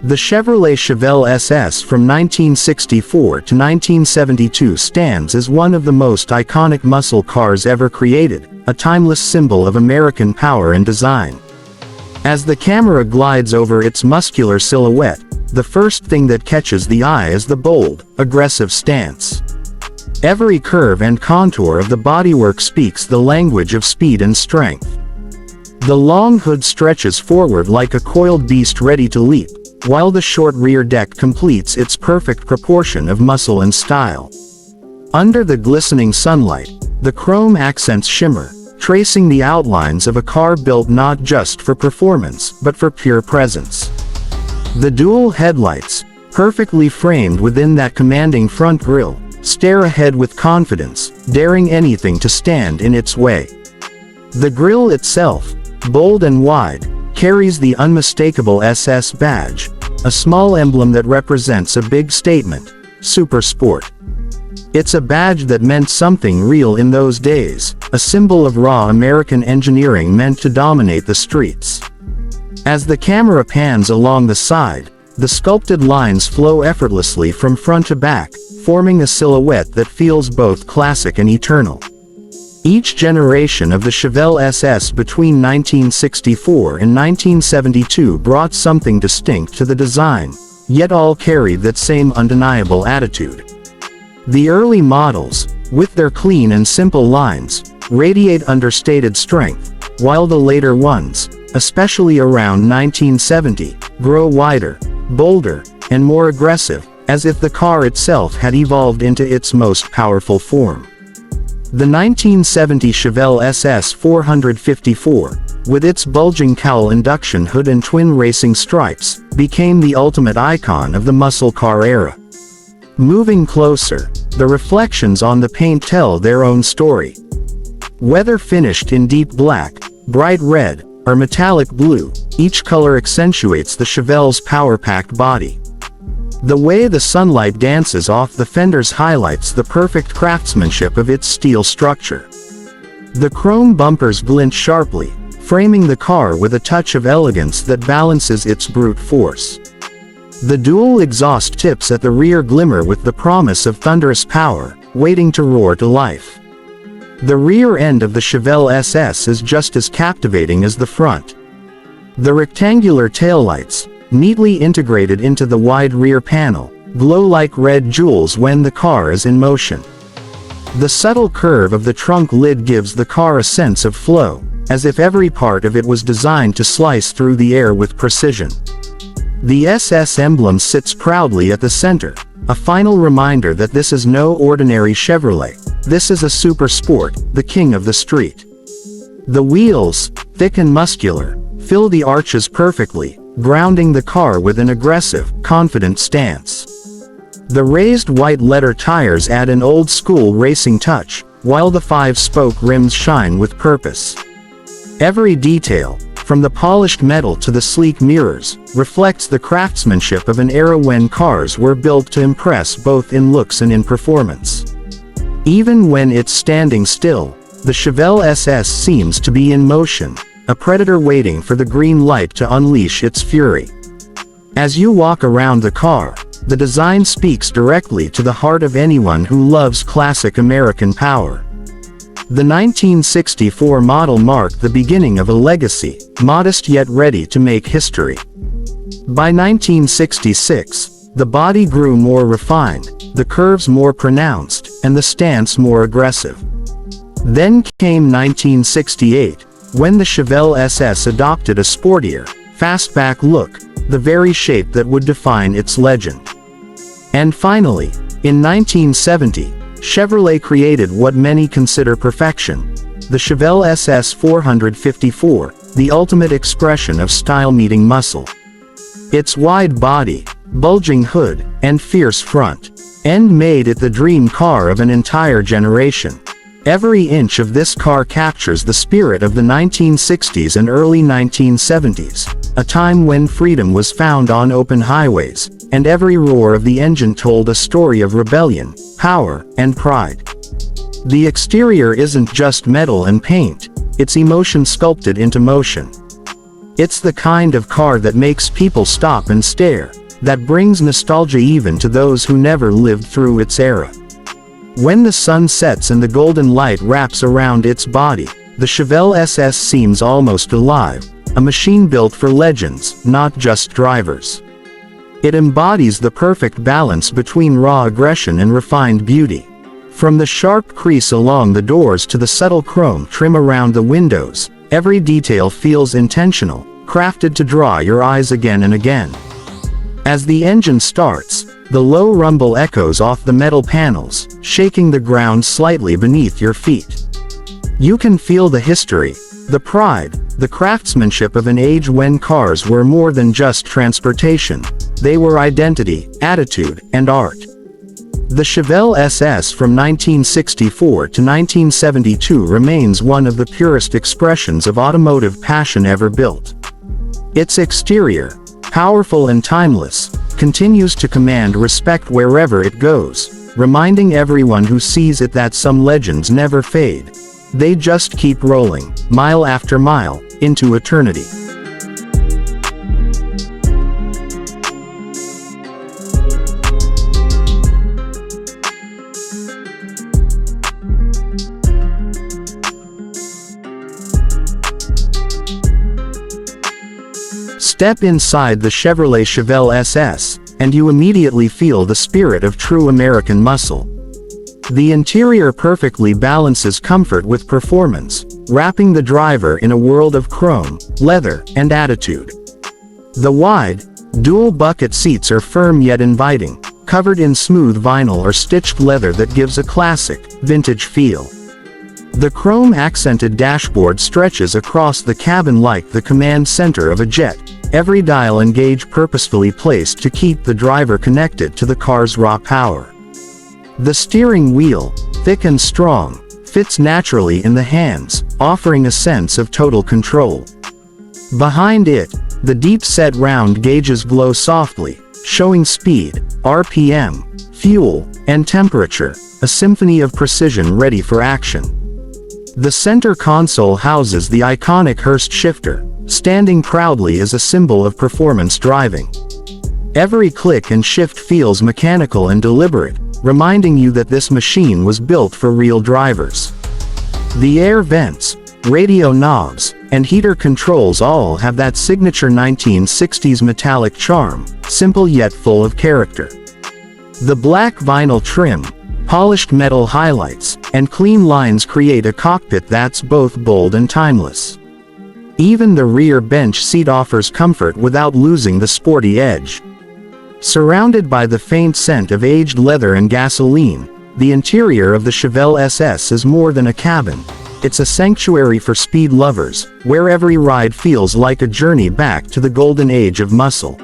The Chevrolet Chevelle SS from 1964 to 1972 stands as one of the most iconic muscle cars ever created, a timeless symbol of American power and design. As the camera glides over its muscular silhouette, the first thing that catches the eye is the bold, aggressive stance. Every curve and contour of the bodywork speaks the language of speed and strength. The long hood stretches forward like a coiled beast ready to leap, while the short rear deck completes its perfect proportion of muscle and style. Under the glistening sunlight, the chrome accents shimmer, tracing the outlines of a car built not just for performance but for pure presence. The dual headlights, perfectly framed within that commanding front grille, stare ahead with confidence, daring anything to stand in its way. The grille itself, bold and wide, carries the unmistakable SS badge, a small emblem that represents a big statement: Super Sport. It's a badge that meant something real in those days, a symbol of raw American engineering meant to dominate the streets. As the camera pans along the side, the sculpted lines flow effortlessly from front to back, forming a silhouette that feels both classic and eternal. Each generation of the Chevelle SS between 1964 and 1972 brought something distinct to the design, yet all carried that same undeniable attitude. The early models, with their clean and simple lines, radiate understated strength, while the later ones, especially around 1970, grow wider, bolder, and more aggressive, as if the car itself had evolved into its most powerful form. The 1970 Chevelle SS 454, with its bulging cowl induction hood and twin racing stripes, became the ultimate icon of the muscle car era. Moving closer, the reflections on the paint tell their own story. Whether finished in deep black, bright red, or metallic blue, each color accentuates the Chevelle's power-packed body. The way the sunlight dances off the fenders highlights the perfect craftsmanship of its steel structure. The chrome bumpers glint sharply, framing the car with a touch of elegance that balances its brute force. The dual exhaust tips at the rear glimmer with the promise of thunderous power, waiting to roar to life. The rear end of the Chevelle SS is just as captivating as the front. The rectangular taillights, neatly integrated into the wide rear panel, glow like red jewels when the car is in motion. The subtle curve of the trunk lid gives the car a sense of flow, as if every part of it was designed to slice through the air with precision. The SS emblem sits proudly at the center, a final reminder that this is no ordinary Chevrolet. This is a super sport, the king of the street. The wheels, thick and muscular, fill the arches perfectly, grounding the car with an aggressive, confident stance. The raised white letter tires add an old-school racing touch, while the 5-spoke rims shine with purpose. Every detail, from the polished metal to the sleek mirrors, reflects the craftsmanship of an era when cars were built to impress both in looks and in performance. Even when it's standing still, the Chevelle SS seems to be in motion, a predator waiting for the green light to unleash its fury. As you walk around the car, the design speaks directly to the heart of anyone who loves classic American power. The 1964 model marked the beginning of a legacy, modest yet ready to make history. By 1966, the body grew more refined, the curves more pronounced, and the stance more aggressive. Then came 1968, when the Chevelle SS adopted a sportier, fastback look, the very shape that would define its legend. And finally, in 1970, Chevrolet created what many consider perfection: the Chevelle SS 454, the ultimate expression of style meeting muscle. Its wide body, bulging hood, and fierce front end made it the dream car of an entire generation. Every inch of this car captures the spirit of the 1960s and early 1970s, a time when freedom was found on open highways, and every roar of the engine told a story of rebellion, power, and pride. The exterior isn't just metal and paint, it's emotion sculpted into motion. It's the kind of car that makes people stop and stare, that brings nostalgia even to those who never lived through its era. When the sun sets and the golden light wraps around its body, the Chevelle SS seems almost alive, a machine built for legends, not just drivers. It embodies the perfect balance between raw aggression and refined beauty. From the sharp crease along the doors to the subtle chrome trim around the windows, every detail feels intentional, crafted to draw your eyes again and again. As the engine starts, the low rumble echoes off the metal panels, shaking the ground slightly beneath your feet. You can feel the history, the pride, the craftsmanship of an age when cars were more than just transportation. They were identity, attitude, and art. The Chevelle SS from 1964 to 1972 remains one of the purest expressions of automotive passion ever built. Its exterior, powerful and timeless, continues to command respect wherever it goes, reminding everyone who sees it that some legends never fade. They just keep rolling, mile after mile, into eternity. Step inside the Chevrolet Chevelle SS, and you immediately feel the spirit of true American muscle. The interior perfectly balances comfort with performance, wrapping the driver in a world of chrome, leather, and attitude. The wide, dual bucket seats are firm yet inviting, covered in smooth vinyl or stitched leather that gives a classic, vintage feel. The chrome-accented dashboard stretches across the cabin like the command center of a jet, every dial and gauge purposefully placed to keep the driver connected to the car's raw power. The steering wheel, thick and strong, fits naturally in the hands, offering a sense of total control. Behind it, the deep-set round gauges glow softly, showing speed, RPM, fuel, and temperature, a symphony of precision ready for action. The center console houses the iconic Hurst shifter, standing proudly as a symbol of performance driving. Every click and shift feels mechanical and deliberate, reminding you that this machine was built for real drivers. The air vents, radio knobs, and heater controls all have that signature 1960s metallic charm, simple yet full of character. The black vinyl trim, polished metal highlights, and clean lines create a cockpit that's both bold and timeless. Even the rear bench seat offers comfort without losing the sporty edge. Surrounded by the faint scent of aged leather and gasoline, the interior of the Chevelle SS is more than a cabin. It's a sanctuary for speed lovers, where every ride feels like a journey back to the golden age of muscle.